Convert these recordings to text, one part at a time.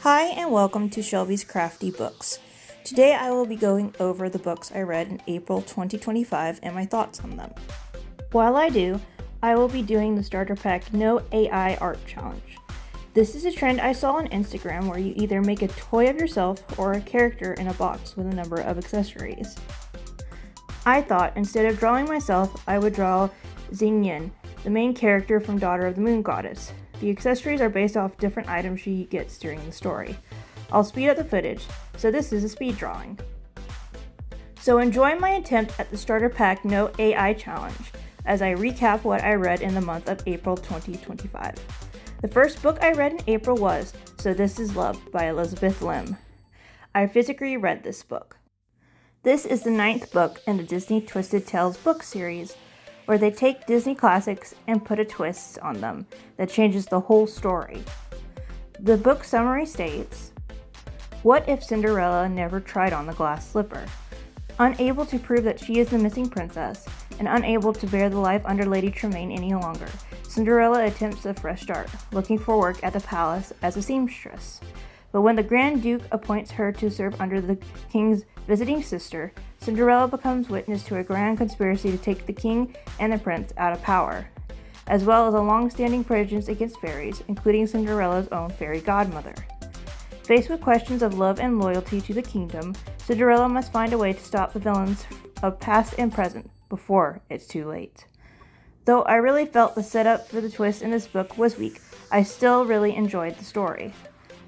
Hi and welcome to Shelby's Crafty Books. Today I will be going over the books I read in April 2025 and my thoughts on them. While I do, I will be doing the starter pack No AI Art Challenge. This is a trend I saw on Instagram where you either make a toy of yourself or a character in a box with a number of accessories. I thought instead of drawing myself, I would draw Xingyin, the main character from Daughter of the Moon Goddess. The accessories are based off different items she gets during the story. I'll speed up the footage, so this is a speed drawing. So enjoy my attempt at the starter pack No AI challenge as I recap what I read in the month of April 2025. The first book I read in April was So This Is Love by Elizabeth Lynn. I physically read this book. This is the 9th book in the Disney Twisted Tales book series, where they take Disney classics and put a twist on them that changes the whole story. The book summary states, what if Cinderella never tried on the glass slipper? Unable to prove that she is the missing princess, and unable to bear the life under Lady Tremaine any longer, Cinderella attempts a fresh start, looking for work at the palace as a seamstress. But when the Grand Duke appoints her to serve under the king's visiting sister, Cinderella becomes witness to a grand conspiracy to take the king and the prince out of power, as well as a long-standing prejudice against fairies, including Cinderella's own fairy godmother. Faced with questions of love and loyalty to the kingdom, Cinderella must find a way to stop the villains of past and present before it's too late. Though I really felt the setup for the twist in this book was weak, I still really enjoyed the story.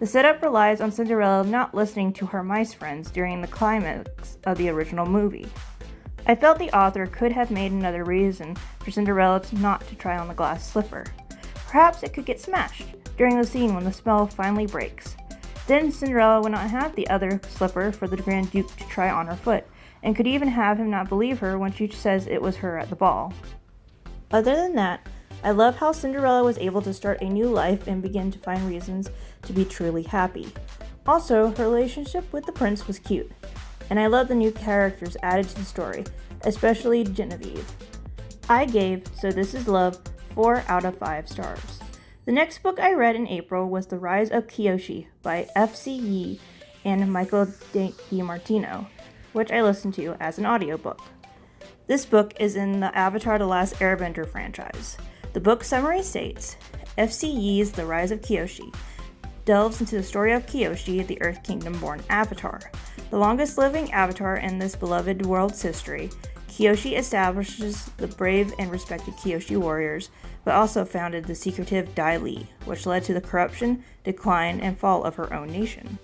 The setup relies on Cinderella not listening to her mice friends during the climax of the original movie. I felt the author could have made another reason for Cinderella not to try on the glass slipper. Perhaps it could get smashed during the scene when the spell finally breaks. Then Cinderella would not have the other slipper for the Grand Duke to try on her foot, and could even have him not believe her when she says it was her at the ball. Other than that, I love how Cinderella was able to start a new life and begin to find reasons to be truly happy. Also, her relationship with the prince was cute, and I love the new characters added to the story, especially Genevieve. I gave So This Is Love 4 out of 5 stars. The next book I read in April was The Rise of Kyoshi by F.C. Yee and Michael DiMartino, which I listened to as an audiobook. This book is in the Avatar: The Last Airbender franchise. The book summary states, F.C. Yee's The Rise of Kyoshi delves into the story of Kyoshi, the Earth Kingdom-born Avatar. The longest-living Avatar in this beloved world's history, Kyoshi establishes the brave and respected Kyoshi warriors, but also founded the secretive Dai Li, which led to the corruption, decline, and fall of her own nation.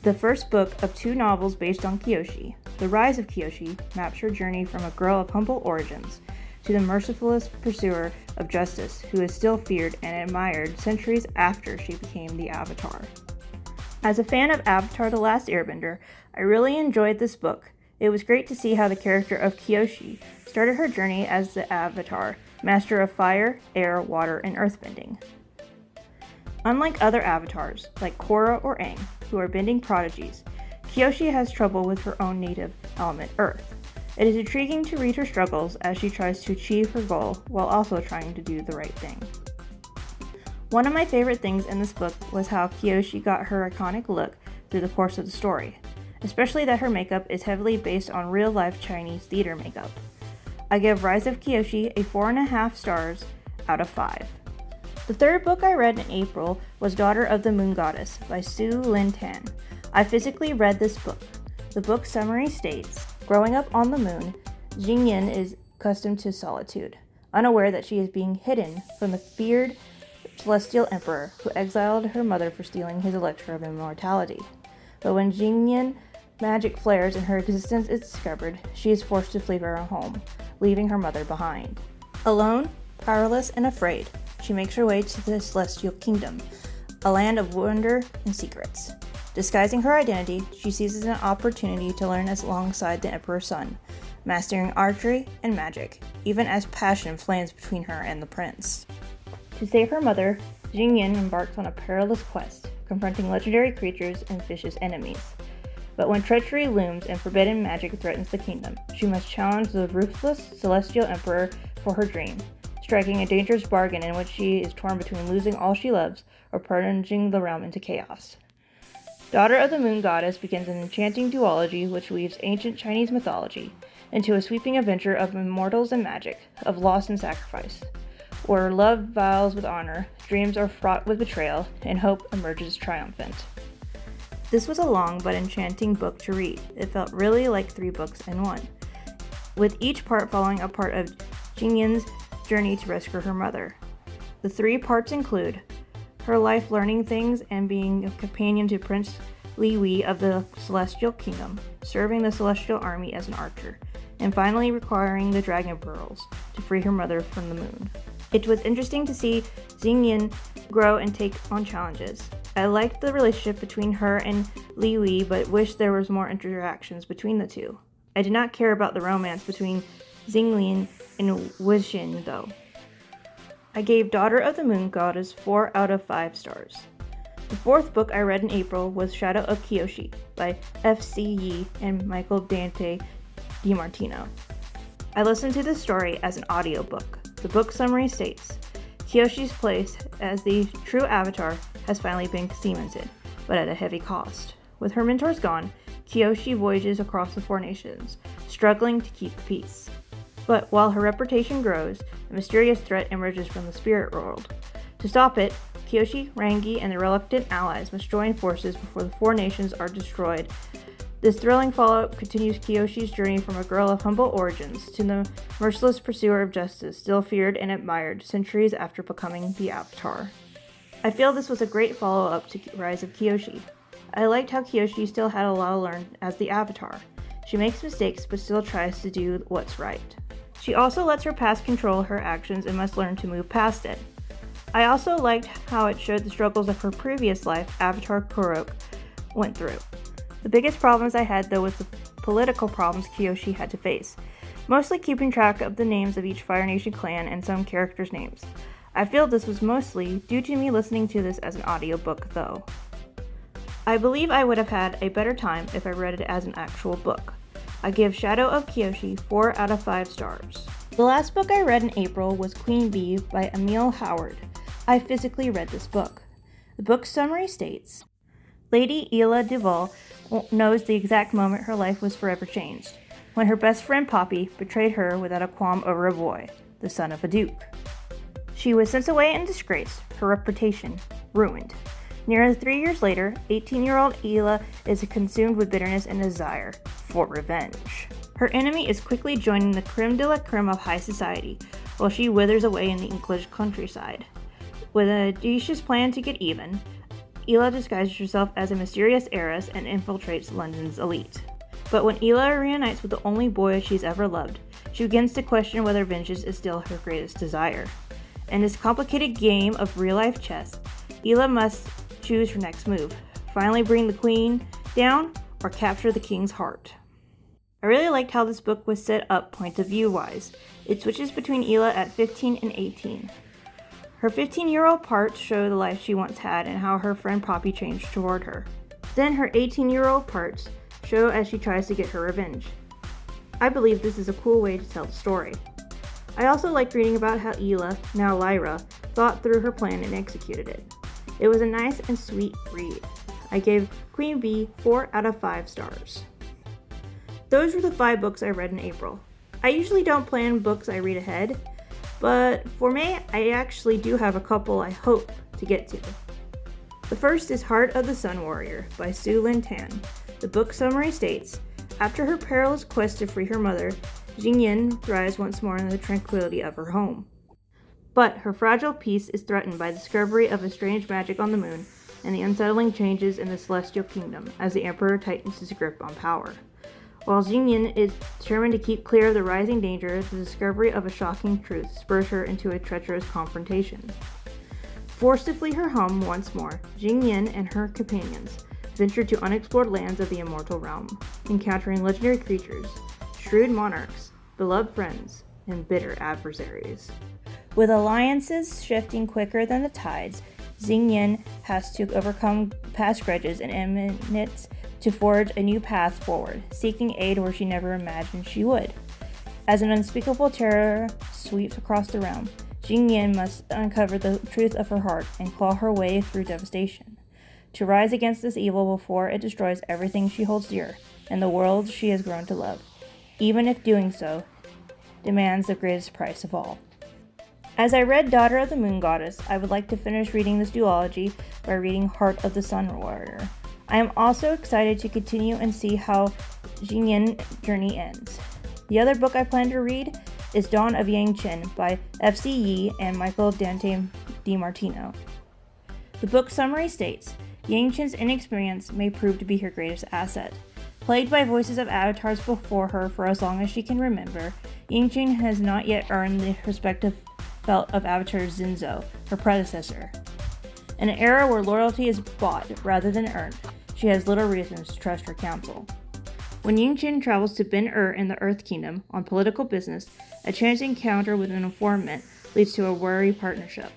The first book of 2 novels based on Kyoshi, The Rise of Kyoshi, maps her journey from a girl of humble origins to the merciless pursuer of justice who is still feared and admired centuries after she became the Avatar. As a fan of Avatar: The Last Airbender, I really enjoyed this book. It was great to see how the character of Kyoshi started her journey as the Avatar, master of fire, air, water, and earthbending. Unlike other avatars, like Korra or Aang, who are bending prodigies, Kyoshi has trouble with her own native element, Earth. It is intriguing to read her struggles as she tries to achieve her goal while also trying to do the right thing. One of my favorite things in this book was how Kyoshi got her iconic look through the course of the story, especially that her makeup is heavily based on real-life Chinese theater makeup. I give Rise of Kyoshi a 4.5 stars out of 5. The third book I read in April was Daughter of the Moon Goddess by Su Lin Tan. I physically read this book. The book summary states, growing up on the moon, Xingyin is accustomed to solitude, unaware that she is being hidden from the feared celestial emperor who exiled her mother for stealing his elixir of immortality. But when Xingyin magic flares and her existence is discovered, she is forced to flee her home, leaving her mother behind. Alone, powerless, and afraid, she makes her way to the celestial kingdom, a land of wonder and secrets. Disguising her identity, she seizes an opportunity to learn alongside the Emperor's son, mastering archery and magic, even as passion flames between her and the prince. To save her mother, Xingyin embarks on a perilous quest, confronting legendary creatures and vicious enemies. But when treachery looms and forbidden magic threatens the kingdom, she must challenge the ruthless celestial emperor for her dream, striking a dangerous bargain in which she is torn between losing all she loves or plunging the realm into chaos. Daughter of the Moon Goddess begins an enchanting duology which weaves ancient Chinese mythology into a sweeping adventure of immortals and magic, of loss and sacrifice, where love vows with honor, dreams are fraught with betrayal, and hope emerges triumphant. This was a long but enchanting book to read. It felt really like 3 books in one, with each part following a part of Jingyin's journey to rescue her mother. The 3 parts include her life learning things and being a companion to Prince Li Wei of the Celestial Kingdom, serving the Celestial Army as an archer, and finally requiring the Dragon Pearls to free her mother from the moon. It was interesting to see Xingyin grow and take on challenges. I liked the relationship between her and Li Wei, but wished there was more interactions between the two. I did not care about the romance between Xingyin and Wuxin, though. I gave Daughter of the Moon Goddess 4 out of 5 stars. The 4th book I read in April was Shadow of Kyoshi by F.C. Yi and Michael Dante DiMartino. I listened to this story as an audiobook. The book summary states, Kyoshi's place as the true avatar has finally been cemented, but at a heavy cost. With her mentors gone, Kyoshi voyages across the 4 nations, struggling to keep the peace. But while her reputation grows, a mysterious threat emerges from the spirit world. To stop it, Kyoshi, Rangi, and the reluctant allies must join forces before the 4 nations are destroyed. This thrilling follow-up continues Kyoshi's journey from a girl of humble origins to the merciless pursuer of justice, still feared and admired centuries after becoming the Avatar. I feel this was a great follow-up to Rise of Kyoshi. I liked how Kyoshi still had a lot to learn as the Avatar. She makes mistakes but still tries to do what's right. She also lets her past control her actions and must learn to move past it. I also liked how it showed the struggles of her previous life, Avatar Kurok, went through. The biggest problems I had, though, was the political problems Kyoshi had to face, mostly keeping track of the names of each Fire Nation clan and some characters' names. I feel this was mostly due to me listening to this as an audiobook, though. I believe I would have had a better time if I read it as an actual book. I give Shadow of Kyoshi 4 out of 5 stars. The last book I read in April was Queen Bee by Amalie Howard. I physically read this book. The book summary states, Lady Ela Duval knows the exact moment her life was forever changed, when her best friend Poppy betrayed her without a qualm over a boy, the son of a duke. She was sent away in disgrace, her reputation ruined. Nearly 3 years later, 18-year-old Ela is consumed with bitterness and desire for revenge. Her enemy is quickly joining the creme de la creme of high society, while she withers away in the English countryside. With an audacious plan to get even, Ela disguises herself as a mysterious heiress and infiltrates London's elite. But when Ela reunites with the only boy she's ever loved, she begins to question whether vengeance is still her greatest desire. In this complicated game of real-life chess, Ela must choose her next move, finally bring the queen down or capture the king's heart. I really liked how this book was set up point of view-wise. It switches between Ela at 15 and 18. Her 15-year-old parts show the life she once had and how her friend Poppy changed toward her. Then her 18-year-old parts show as she tries to get her revenge. I believe this is a cool way to tell the story. I also liked reading about how Ela, now Lyra, thought through her plan and executed it. It was a nice and sweet read. I gave Queen Bee 4 out of 5 stars. Those were the 5 books I read in April. I usually don't plan books I read ahead, but for May, I actually do have a couple I hope to get to. The first is Heart of the Sun Warrior by Su Lin Tan. The book summary states, after her perilous quest to free her mother, Jingyin thrives once more in the tranquility of her home. But her fragile peace is threatened by the discovery of a strange magic on the moon and the unsettling changes in the Celestial Kingdom as the Emperor tightens his grip on power. While Jingyin is determined to keep clear of the rising danger, the discovery of a shocking truth spurs her into a treacherous confrontation. Forced to flee her home once more, Jingyin and her companions venture to unexplored lands of the immortal realm, encountering legendary creatures, shrewd monarchs, beloved friends, and bitter adversaries. With alliances shifting quicker than the tides, Jingyin has to overcome past grudges and enemies to forge a new path forward, seeking aid where she never imagined she would. As an unspeakable terror sweeps across the realm, Jingyin must uncover the truth of her heart and claw her way through devastation. to rise against this evil before it destroys everything she holds dear and the world she has grown to love, even if doing so demands the greatest price of all. As I read Daughter of the Moon Goddess, I would like to finish reading this duology by reading Heart of the Sun Warrior. I am also excited to continue and see how Jinyin journey ends. The other book I plan to read is Dawn of Yang Chen by F.C. Yi and Michael Dante DiMartino. The book summary states, Yang Chen's inexperience may prove to be her greatest asset. Plagued by voices of avatars before her for as long as she can remember, Yang Chen has not yet earned the respect of Avatar Zinzo, her predecessor. In an era where loyalty is bought rather than earned, she has little reasons to trust her counsel. When Yang Chen travels to Ben-Ur in the Earth Kingdom on political business, a chance encounter with an informant leads to a wary partnership.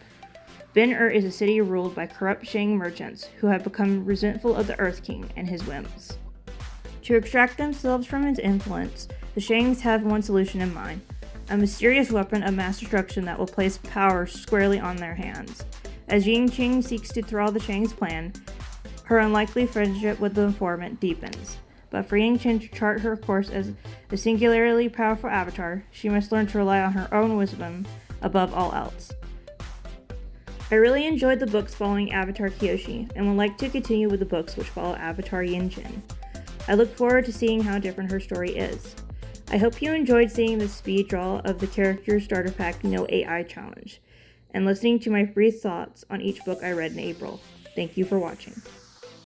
Ben-Ur is a city ruled by corrupt Shang merchants who have become resentful of the Earth King and his whims. To extract themselves from his influence, the Shangs have one solution in mind, a mysterious weapon of mass destruction that will place power squarely on their hands. As Yang Chen seeks to thwart the Shang's plan, her unlikely friendship with the informant deepens. But for Yang Chen to chart her course as a singularly powerful avatar, she must learn to rely on her own wisdom above all else. I really enjoyed the books following Avatar Kyoshi, and would like to continue with the books which follow Avatar Yang Chen. I look forward to seeing how different her story is. I hope you enjoyed seeing the speed draw of the Character Starter Pack No AI Challenge, and listening to my brief thoughts on each book I read in April. Thank you for watching.